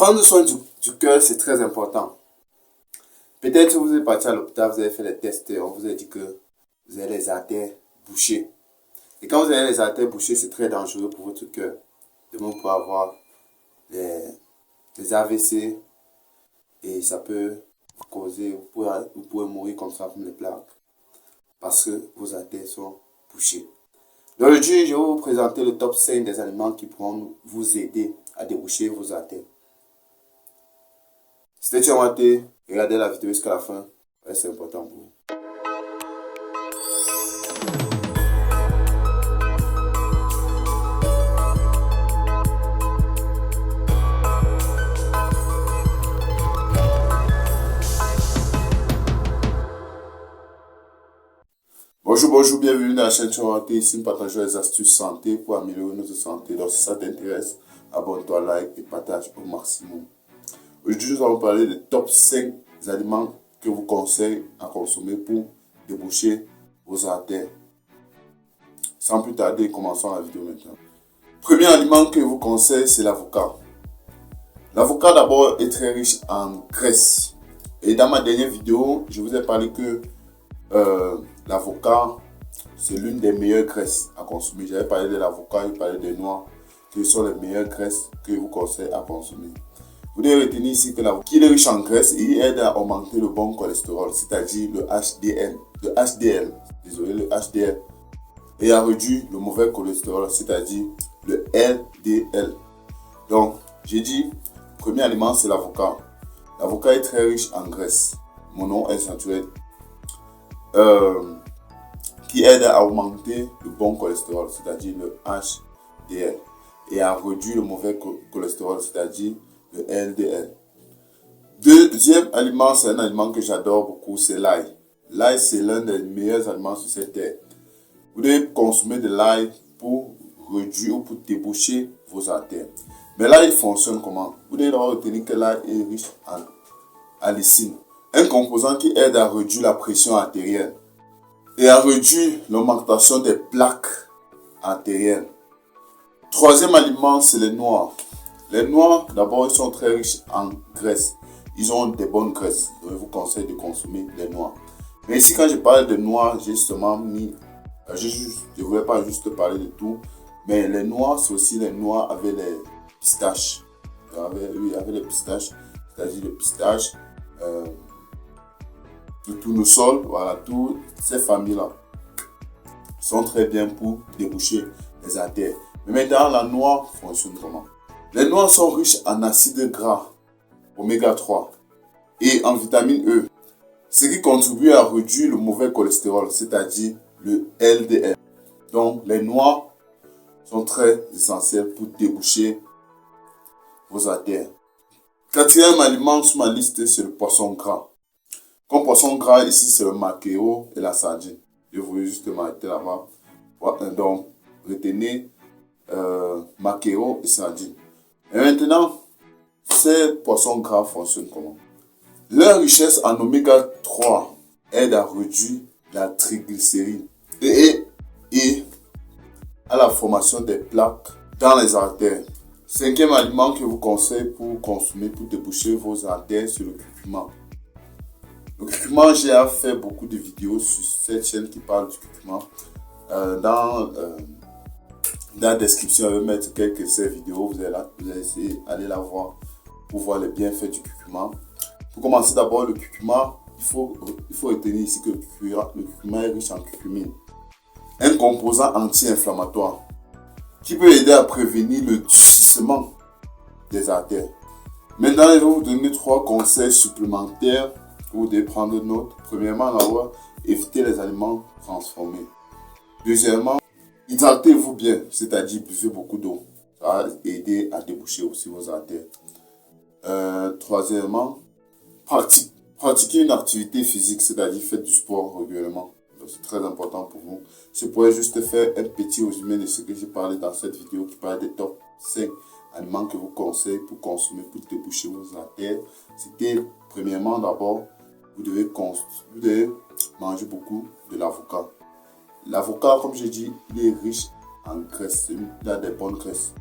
Prendre soin du cœur, c'est très important. Peut-être que vous êtes parti à l'hôpital, vous avez fait les tests, on vous a dit que vous avez les artères bouchées. Et quand vous avez les artères bouchées, c'est très dangereux pour votre cœur. Demain, vous pouvez avoir les AVC et ça peut vous causer, vous pouvez mourir comme ça, comme les plaques, parce que vos artères sont bouchées. Aujourd'hui, je vais vous présenter le top 5 des aliments qui pourront vous aider à déboucher vos artères. C'était Tiamate, regardez la vidéo jusqu'à la fin, c'est important pour vous. Bonjour, bienvenue dans la chaîne Tiamate. Ici, nous partageons les astuces santé pour améliorer notre santé. Donc, si ça t'intéresse, abonne-toi, like et partage au maximum. Aujourd'hui, nous allons parler des top 5 aliments que vous conseille à consommer pour déboucher vos artères. Sans plus tarder, commençons la vidéo maintenant. Premier aliment que je vous conseille, c'est l'avocat. L'avocat d'abord est très riche en graisse. Et dans ma dernière vidéo, je vous ai parlé que l'avocat, c'est l'une des meilleures graisses à consommer. J'avais parlé de l'avocat, j'ai parlé des noix, qui sont les meilleures graisses que je vous conseille à consommer. Vous devez retenir ici que l'avocat est riche en graisse et il aide à augmenter le bon cholestérol, c'est-à-dire le HDL. Le HDL. Et à réduire le mauvais cholestérol, c'est-à-dire le LDL. Donc, j'ai dit, le premier aliment, c'est l'avocat. L'avocat est très riche en graisse, monoinsaturée, qui aide à augmenter le bon cholestérol, c'est-à-dire le HDL, et à réduire le mauvais cholestérol, c'est-à-dire le LDL. Deuxième aliment, c'est un aliment que j'adore beaucoup, c'est l'ail. L'ail, c'est l'un des meilleurs aliments sur cette terre. Vous devez consommer de l'ail pour réduire ou pour déboucher vos artères. Mais l'ail fonctionne comment? Vous devez retenir que l'ail est riche en allicine, un composant qui aide à réduire la pression artérielle et à réduire l'augmentation des plaques artérielles. Troisième aliment, c'est les noix. Les noix, d'abord, ils sont très riches en graisse. Ils ont des bonnes graisses. Donc, je vous conseille de consommer les noix. Mais ici, quand je parle de noix, j'ai justement mis... Je ne voulais pas juste parler de tout. Mais les noix, c'est aussi les noix avec les pistaches. Avec les pistaches. C'est-à-dire les pistaches, le tournesol, voilà, toutes ces familles-là sont très bien pour déboucher les artères. Mais maintenant, la noix fonctionne comment? Les noix sont riches en acides gras, oméga 3, et en vitamine E, ce qui contribue à réduire le mauvais cholestérol, c'est-à-dire le LDL. Donc, les noix sont très essentielles pour déboucher vos artères. Quatrième aliment sur ma liste, c'est le poisson gras. Comme poisson gras, ici, c'est le maquereau et la sardine. Je voulais juste m'arrêter là-bas. Donc, retenez maquereau et sardine. Et maintenant, ces poissons gras fonctionnent comment? Leur richesse en oméga 3 aide à réduire la triglycéride et à la formation des plaques dans les artères. Cinquième aliment que je vous conseille pour consommer, pour déboucher vos artères, c'est le curcuma. Le curcuma, j'ai fait beaucoup de vidéos sur cette chaîne qui parle du curcuma. Dans la description, je vais mettre quelques de ces vidéos. Vous allez essayer d'aller la voir pour voir les bienfaits du curcuma. Pour commencer d'abord, le curcuma, il faut retenir ici que le curcuma est riche en curcumine, un composant anti-inflammatoire qui peut aider à prévenir le durcissement des artères. Maintenant, je vais vous donner 3 conseils supplémentaires que vous devez prendre note. Premièrement, d'abord, évitez les aliments transformés. Deuxièmement, hydratez-vous bien, c'est-à-dire buvez beaucoup d'eau. Ça va aider à déboucher aussi vos artères. Troisièmement, pratiquez une activité physique, c'est-à-dire faites du sport régulièrement. C'est très important pour vous. Je pourrais juste faire un petit résumé de ce que j'ai parlé dans cette vidéo qui parle des top 5 aliments que je vous conseille pour consommer, pour déboucher vos artères. C'était premièrement d'abord, vous devez manger beaucoup de l'avocat. L'avocat, comme j'ai dit, il est riche en graisse, il a des bonnes graisses.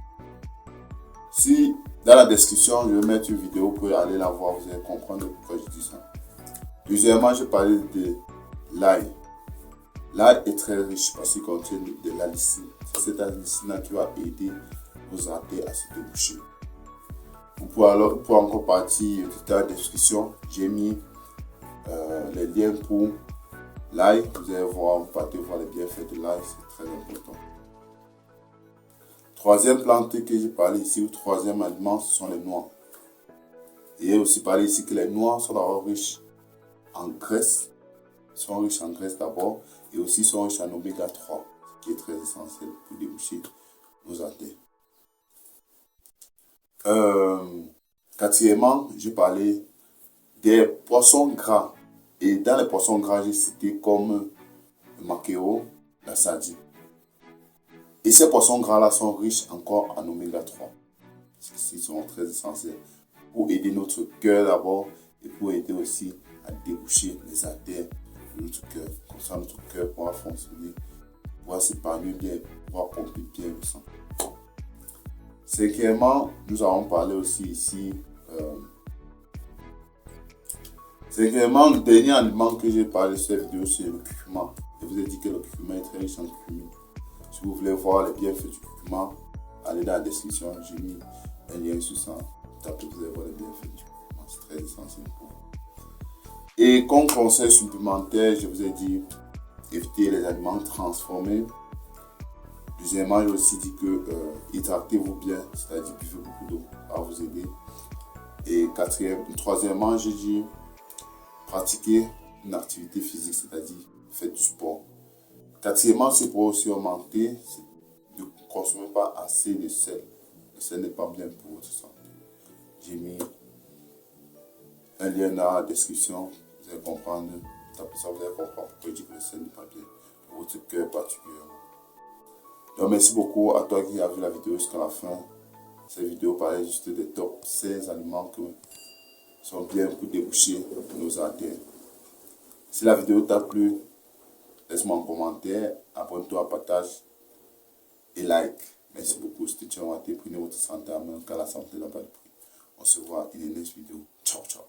Si dans la description, je vais mettre une vidéo pour aller la voir, vous allez comprendre pourquoi je dis ça. Deuxièmement, je parlais de l'ail. L'ail est très riche parce qu'il contient de l'allicine. C'est cette allicine qui va aider vos artères à se déboucher. Vous pouvez encore partir dans la description. J'ai mis les liens pour l'ail. Vous allez voir, vous partez voir les bienfaits de l'ail, c'est très important. Troisième plante que j'ai parlé ici, ou troisième aliment, ce sont les noix. Et j'ai aussi parlé ici que les noix sont d'abord riches en graisse, d'abord, et aussi sont riches en oméga 3, qui est très essentiel pour déboucher nos artères. Quatrièmement, j'ai parlé des poissons gras. Et dans les poissons gras, j'ai cité comme le maquereau, la sardine. Et ces poissons gras-là sont riches encore en oméga 3. Ils sont très essentiels pour aider notre cœur d'abord et pour aider aussi à déboucher les artères de notre cœur. Comme ça, notre cœur pourra fonctionner, pourra s'épanouir bien, pourra pomper bien le sang. Cinquièmement, nous allons parler aussi ici. Cinquièmement, le dernier aliment que j'ai parlé sur cette vidéo, c'est le curcuma. Je vous ai dit que le curcuma est très riche en curcumine. Si vous voulez voir les bienfaits du curcuma, allez dans la description, j'ai mis un lien sur ça. Tapez, vous allez voir les bienfaits du curcuma, c'est très essentiel pour vous. Et comme conseil supplémentaire, je vous ai dit, évitez les aliments transformés. Deuxièmement, j'ai aussi dit que hydratez-vous bien, c'est-à-dire buvez beaucoup d'eau, ça va vous aider. Et troisièmement, j'ai dit, pratiquez une activité physique, c'est-à-dire faites du sport. Quatrièmement, ce pour aussi augmenter, c'est de ne consommer pas assez de sel. Le sel n'est pas bien pour votre santé. J'ai mis un lien dans la description, vous allez comprendre, tapez ça, vous allez comprendre pourquoi je dis que le sel n'est pas bien pour votre cœur particulièrement. Donc merci beaucoup à toi qui as vu la vidéo jusqu'à la fin. Cette vidéo parlait juste des top 16 aliments qui sont bien pour déboucher nos artères. Si la vidéo t'a plu, laisse-moi un commentaire, abonne-toi, partage et like. Merci beaucoup, c'était Tchao Maté. Prenez votre santé à main car la santé n'a pas de prix. On se voit dans une next vidéo. Ciao, ciao.